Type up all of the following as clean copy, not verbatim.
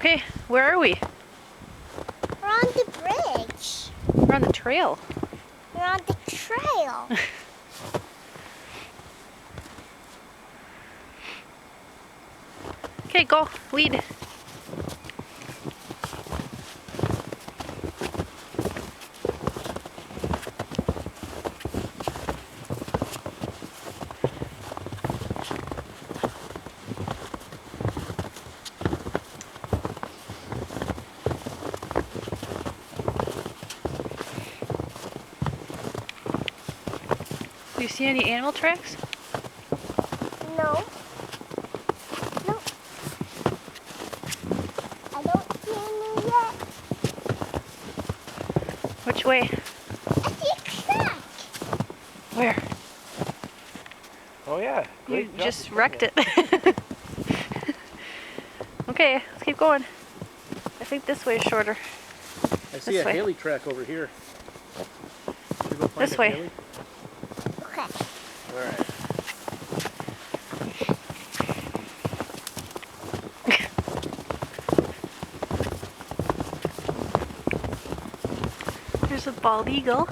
Okay, where are we? We're on the bridge. We're on the trail. We're on the trail. Okay, go, lead. Do you see any animal tracks? No. No. I don't see any yet. Which way? I see a track. Where? Oh yeah, great You job just with wrecked that. it. Okay, let's keep going. I think this way is shorter. I see This a way. Haley track over here. Should we go find This a way. Haley? Okay. Alright. There's a bald eagle.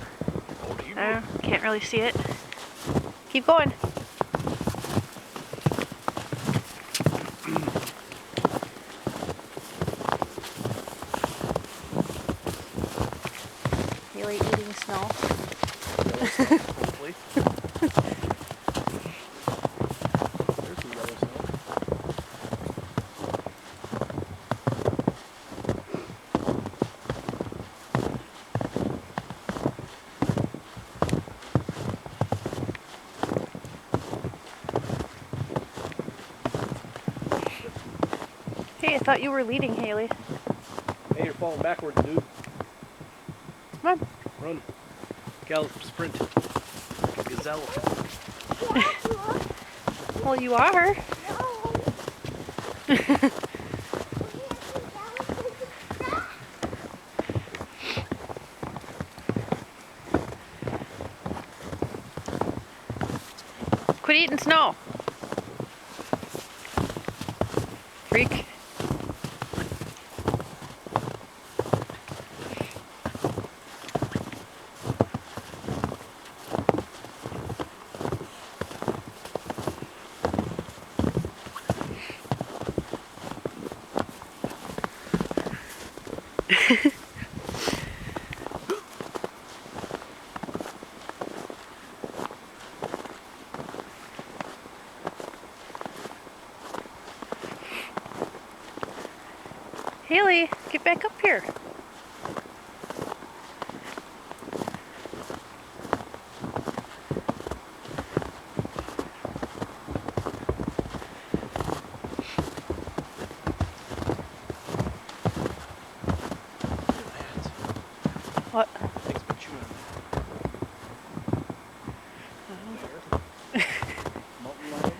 Can't really see it. Keep going. Haley eating snow. Hopefully. There's some yellow snow. Hey, I thought you were leading, Haley. Hey, you're falling backwards, dude. Come on. Run. Gallop, sprint. Like a gazelle. Well, you are. Quit eating snow. Freak. Haley, get back up here. What? Things been chewing. There. Mountain lions.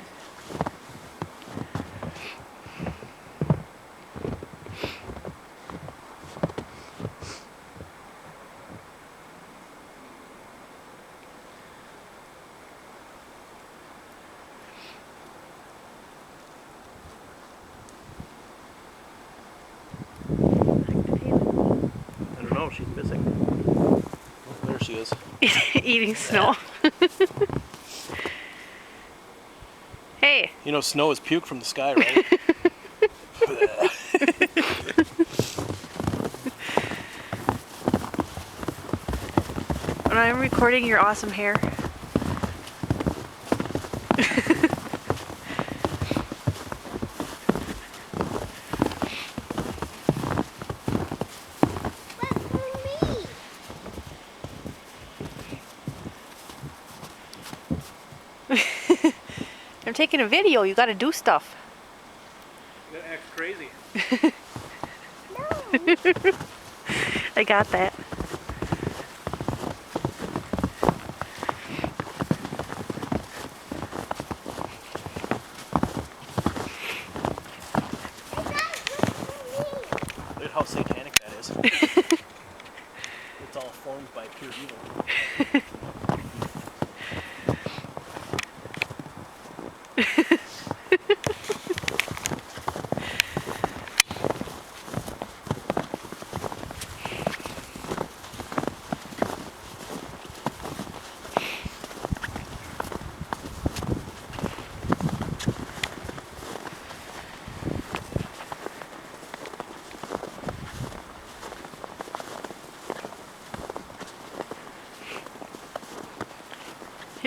I don't know, she's missing. Oh, there she is. Eating snow. Hey. You know snow is puke from the sky, right? When I'm recording your awesome hair. I'm taking a video, you gotta do stuff. You gotta act crazy. No. I got that. Look at how satanic that is. It's all formed by pure evil.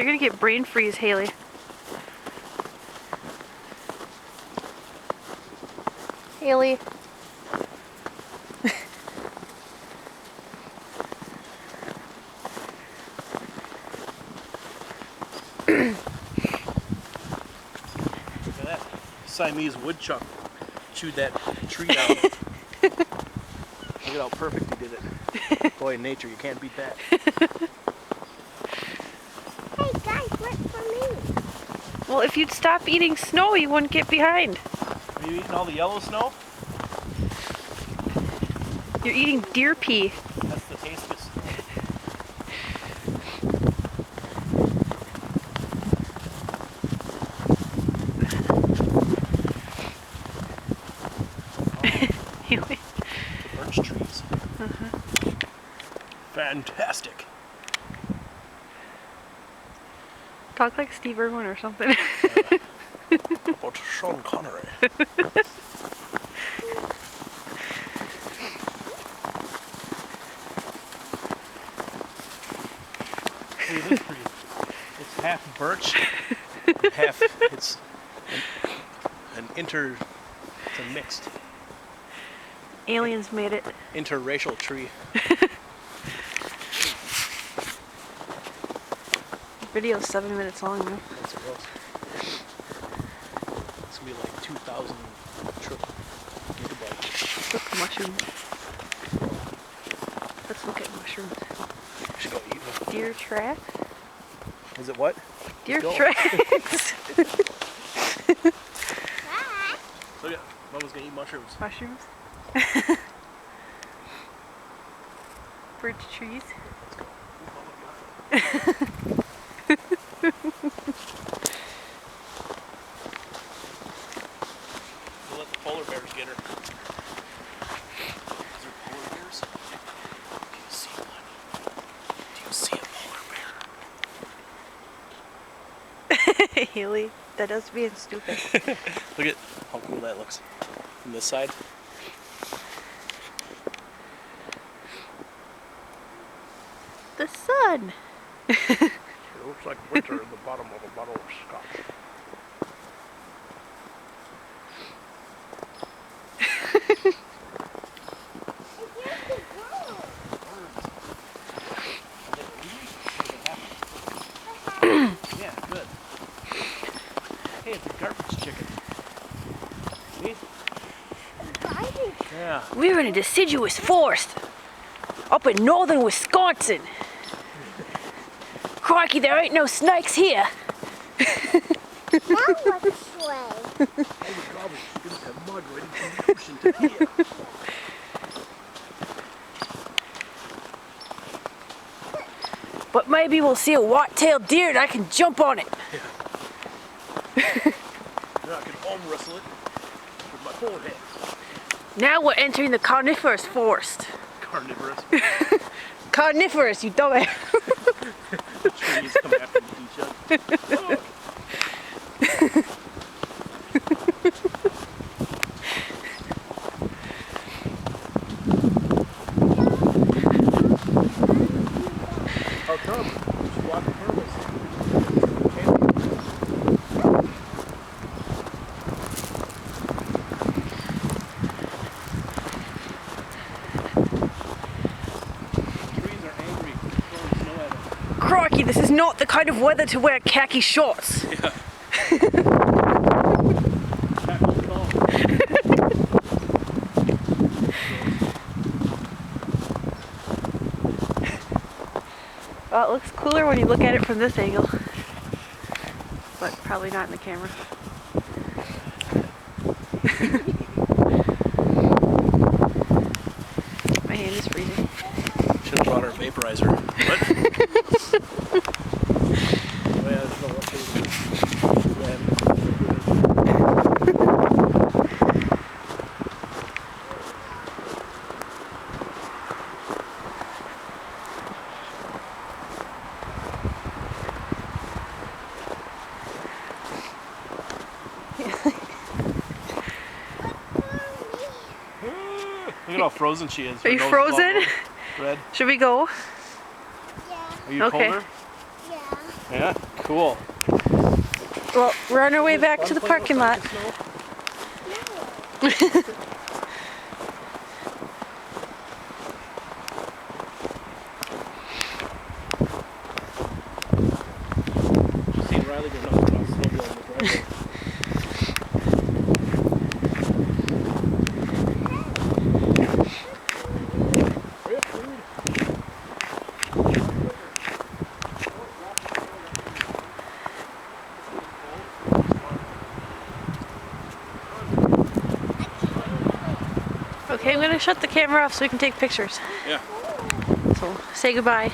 You're gonna get brain freeze, Haley. Haley. Look at that. Siamese woodchuck chewed that tree down. Look at how perfect he did it. Boy, in nature, you can't beat that. Hey guys, wait for me. Well, if you'd stop eating snow, you wouldn't get behind. Are you eating all the yellow snow? You're eating deer pee. That's the tastiest. Haley. The birch trees. Fantastic. Talk like Steve Irwin or something. How about Sean Connery? Hey, this tree. It's half birch, and half it's it's a mixed Aliens made it. interracial tree. Video's 7 minutes long now. That's what it was. It's gonna be like 2,000 gigabytes. Look, mushrooms. Let's look at mushrooms. We should go eat them. Deer tracks? Is it what? Deer go. tracks! Dad, Look at Mama's gonna eat mushrooms. Mushrooms? Birch trees? Let's go. We'll let the polar bears get her. Is there polar bears? Do you see one? Do you see a polar bear? Haley, that us being stupid. Look at how cool that looks from this side. The sun! It looks like winter in the bottom of a bottle of scotch. here's the girl. Yeah, good. Hey, it's a garbage chicken. See? Yeah. We're in a deciduous forest up in northern Wisconsin. Crikey, there ain't no snakes here. Now what's way? All the garbage chickens have migrated from the ocean to here. But maybe we'll see a white-tailed deer and I can jump on it. Now I can arm wrestle it with my forehead. Now we're entering the carnivorous forest. Carnivorous. Carnivorous, you dumbass. The trees come after each other. Oh. How come? You should walk in front of us. Trees are angry. Throwing snow at them. Crikey, this is not the kind of weather to wear khaki shorts. Yeah. Tackle it all. Well, it looks cooler when you look at it from this angle. But probably not in the camera. My hand is freezing. Should have brought our vaporizer. What? Oh, yeah, there's no update. Look at how frozen she is. Are you frozen? Red. Should we go? Yeah, Are you Okay. colder? yeah. Yeah? Cool. Well, we're on our way back to the parking lot. Seen Riley go nuts about snowball in the driveway. Okay, I'm gonna shut the camera off so we can take pictures. Yeah. So say goodbye.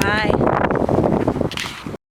Bye.